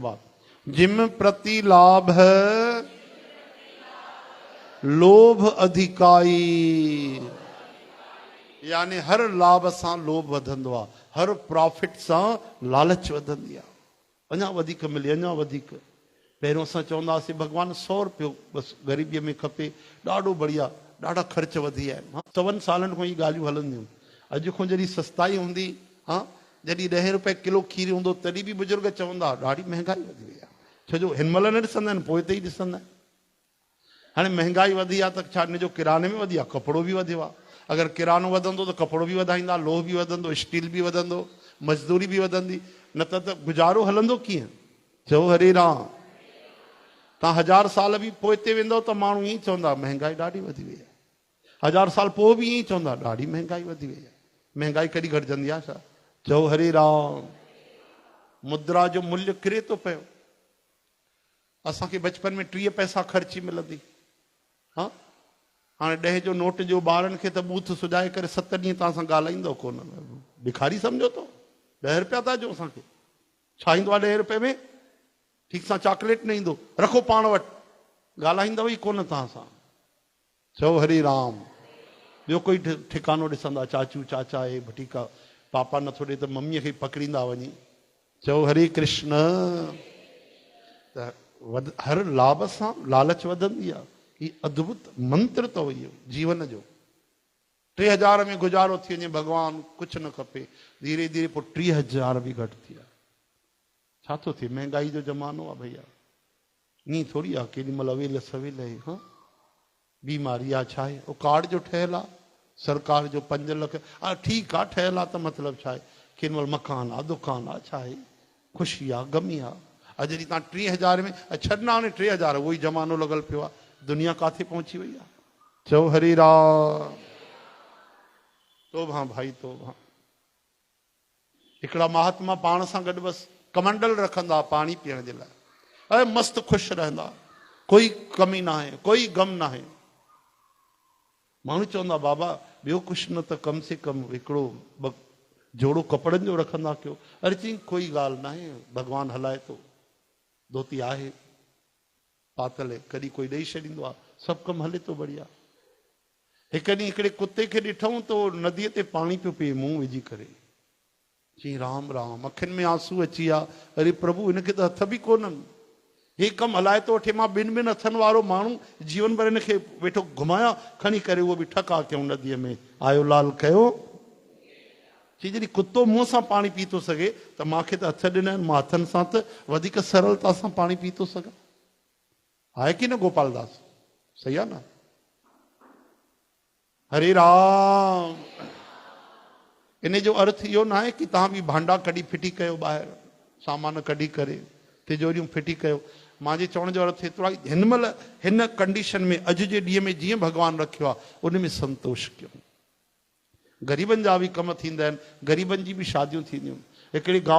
बात। जिम प्रति लाभ लोभ अधिकाई, यानी हर लाभ सां लोभ वधंदो आहे, हर प्रॉफिट सां लालच वधंदी आहे। अञा वधीक मिले, अञा वधीक। पहिरियों असां चवंदासीं भॻवान 100 रुपयो बसि ग़रीबीअ में खपे, ॾाढो बढ़िया, ॾाढा ख़र्च वधी विया आहिनि। 100 सालनि खां ई ॻाल्हियूं हलंदियूं। अॼु खां जॾहिं सस्ताई हूंदी, जॾहिं 10 रुपए किलो खीर हूंदो, तॾहिं बि बुजुर्ग चवंदा ॾाढी महांगाई वधी वई आहे। छो जो हिन महिल न ॾिसंदा आहिनि, पोइ ते ई ॾिसंदा आहिनि। हाणे महांगाई वधी आहे त छा हिन जो किराने में वधी आहे? कपिड़ो बि वधियो आहे। अगरि किरानो वधंदो त कपिड़ो बि वधाईंदा, लोह बि वधंदो, स्टील बि वधंदो, मज़दूरी बि वधंदी, न त गुज़ारो हलंदो कीअं? चओ हरे राम। तव्हां 1000 साल बि पोइ ते वेंदव त माण्हू ईअं चवंदा महांगाई ॾाढी वधी वई आहे। 1000 साल पोइ बि ईअं चवंदा ॾाढी महांगाई वधी वई आहे। महांगाई कॾहिं घटिजंदी आहे छा? चओ हरे राम। मुद्रा जो मूल्य किरे थो पियो। असांखे बचपन में 30 पैसा ख़र्ची मिलंदी, हाणे 10 जो नोट जो ॿारनि खे त बूथ सुॼाए करे 7 ॾींहं तव्हां सां ॻाल्हाईंदो कोन। भिखारी सम्झो तो? 10 रुपया था ॾियो असांखे, छा ईंदो आहे 10 रुपए में? ठीक सां चॉकलेट न ईंदो, रखो पाण वटि, ॻाल्हाईंदव ई कोन तव्हां सां। चओ हरे राम। ॿियो कोई ठिकानो ॾिसंदा, चाचू चाचा आहे ठीकु आहे, पापा नथो ॾे त मम्मीअ खे पकड़ींदा वञी। चओ हरे कृष्ण। त हर लाभ सां लालच वधंदी आहे। ही अद्भुत मंत्र अथव इहो जीवन जो। 3000 में गुज़ारो थी वञे, भॻवान कुझु न खपे, धीरे धीरे पोइ 30,000 बि घटि थी विया। छा थो थिए? महांगाई जो ज़मानो आहे भैया। ईअं थोरी आहे केॾी महिल अवेल सवेल आहे। बीमारी आहे छा आहे? उहो कार्ड जो ठहियलु आहे, सरकार जो 5 लख। ठीकु आहे, ठहियलु आहे त मतिलबु छा आहे? केॾी महिल मकान आहे, दुकान आहे, छा आहे? ख़ुशी आहे, गमी आहे। जॾहिं तव्हां 30,000 में छॾना, हाणे 3000 उहो ई ज़मानो लॻल पियो आहे। दुनिया काथे पहुची वई आहे? चओ हरे राम। तोभां भाई तोभां। हिकिड़ा महात्मा पाण सां गॾु बसि कमंडल रखंदा पाणी पीअण जे लाइ, अरे मस्तु ख़ुशि रहंदा, कोई कमी न आहे, कोई गम न आहे। माण्हू चवंदा बाबा ॿियो कुझु न त कम से कम हिकिड़ो जोड़ो कपिड़नि जो रखंदा कयो। अरे चई कोई ॻाल्हि न आहे, भॻवानु हलाए थो, धोती आहे पातल, कॾहिं कोई ॾेई छॾींदो आहे, सभु कमु हले थो बढ़िया। हिकु ॾींहुं हिकिड़े कुते खे ॾिठऊं त नदीअ ते पाणी पियो पीए मुंहुं विझी करे। चई राम राम, अखियुनि में आंसू अची विया। अरे प्रभु हिनखे त हथ बि कोन्हनि, हे कमु हलाए थो वठे। मां ॿिनि हथनि वारो माण्हू जीवन भर हिनखे वेठो घुमाया, खणी करे उहो बि ठका कयूं नदीअ में, आयो लाल कयो। चई जॾहिं कुतो मुंहं सां पाणी पी थो सघे त मूंखे त हथ ॾिना आहिनि, मां हथनि सां त वधीक सरलता सां पाणी पी थो सघां। आहे की न गोपाल दास? सही आहे न? हरे राम। इन जो अर्थ इहो न आहे की तव्हां बि भांडा कढी फिटी कयो, ॿाहिरि सामान कढी करे तिजोरियूं फिटी कयो। मुंहिंजे चवण जो अर्थ एतिरो आहे, हिन महिल हिन कंडीशन में अॼु जे ॾींहं में जीअं भॻवानु रखियो आहे उन में संतोष कयूं। ग़रीबनि जा बि कम थींदा आहिनि, ग़रीबनि जी बि शादियूं थींदियूं। हिकिड़े गांव